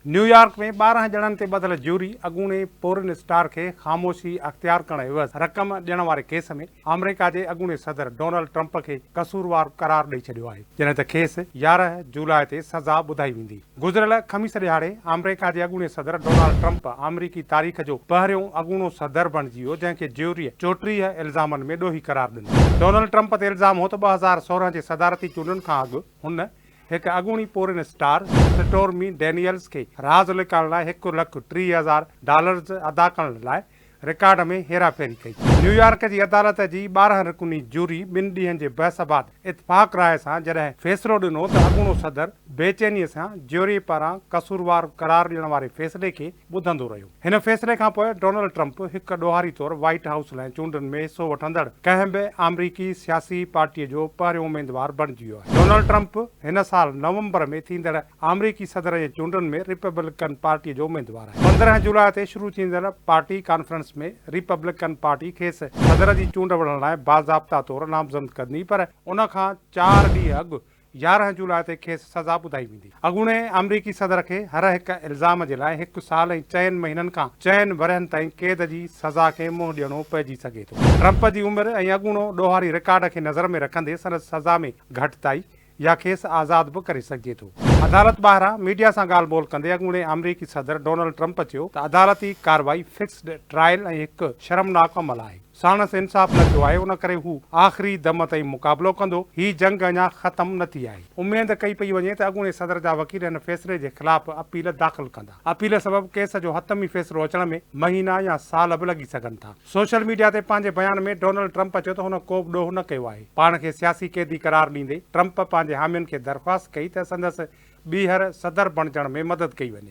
New York में 12 ॼणनि ते ॿधल ज्यूरी अॻूणे पोर्न स्टार खे ख़ामोशी अख़्तियार करण एवज़ रक़म ॾियण वारे केस में अमेरिका जे अॻूणे सदर डोनाल्ड ट्रंप खे कसूरवार करार ॾेई छॾियो आहे, जॾहिं त खेसि 11 जुलाई ते सज़ा ॿुधाई वेंदी। गुज़िरियल ख़मीस ॾियारे अमेरिका जे अॻूणे सदर डोनाल्ड ट्रंप अमेरिकी तारीख़ जो पहिरियों अॻूणो सदर बणिजी वियो, जंहिंखे ज्यूरीअ 34 इल्ज़ामनि में ॾोही करार ॾिनो। डोनाल्ड ट्रंप ते इल्ज़ाम हो त 2016 जे सदारती चूंडनि खां अॻु हुन हिकु अॻूणी पोर्न स्टार स्टोर्मी डेनियल्स खे राज़ लिकाइण लाइ $1,30,000 अदा करण लाइ रिकॉर्ड में हेराफेरी कई। न्यूयॉर्क जी अदालत जी 12 रुकनी ज्यूरी 2 ॾींहनि जे बहस बाद इतफ़ाक़ राय सां जॾहिं फ़ैसिलो ॾिनो त अॻूणो सदर बेचैनीअ सां ज्यूरी पारां कसूरवार करार ॾियण वारे फ़ैसिले खे ॿुधंदो रहियो। हिन फ़ैसिले खां पोइ डोनाल्ड ट्रंप हिकु ॾोहारी तौरु व्हाइट हाउस लाइ चूंडनि में हिसो वठंदड़ कंहिं बि अमरीकी सियासी पार्टीअ जो पहिरियों उम्मीदवार बणिजी वियो आहे। डोनाल्ड ट्रंप हिन साल नवंबर में थींदड़ अमरीकी सदर जे चूंडनि में रिपब्लिकन पार्टीअ जो उम्मीदवार आहे। 15 जुलाई ते शुरू थींदड़ पार्टी कॉन्फ्रेंस में रिपब्लिकन पार्टी खेसि सदर जी चूंड वठण लाइ बाज़ाब्ता तौरु नामज़द कंदी, पर उन खां 4 ॾींहं अॻु 11 जुलाई ते खेसि सज़ा ॿुधाई वेंदी। अॻूणे अमरीकी सदर खे हर हिकु इल्ज़ाम जे लाइ 1 साल ऐं 4 महीननि खां 4 वरहनि ताईं कैद जी सज़ा खे मुंहुं ॾियणो पइजी सघे थो। ट्रंप जी उमिरि ऐं अॻूणो ॾोहारी रिकॉर्ड खे नज़र में रखंदे संदसि सज़ा में घटिताई या खेसि आज़ाद बि करे सघिजे थो। अदालत ॿाहिरां मीडिया सां ॻाल्हि ॿोल कंदे अॻूणे अमरीकी सदर डोनाल्ड ट्रंप चयो त अदालती कार्रवाई फिक्स्ड ट्रायल ऐं हिकु शर्मनाक अमल आहे। साणसि इंसाफ़ न थियो आहे, उन करे हू आख़िरी दम ताईं मुक़ाबिलो कंदो। ही जंग अञा ख़तमु न थी आहे। उमेद कई पई वञे त अॻूणे सदर जा वकील हिन फ़ैसिले जे ख़िलाफ़ अपील दाख़िल कंदा। अपील सबबि केस जो हतमी फ़ैसिलो अचण में महीना या साल बि लॻी सघनि था। सोशल मीडिया ते पंहिंजे बयान में डोनाल्ड ट्रंप चयो त हुन को बि ॾोह न कयो आहे। पाण खे सियासी कैदी करार ॾींदे ट्रंप पंहिंजे हामियुनि खे दरख़्वास्त कई त संदसि ॿीहर सदर बणजण में मदद कई वञे।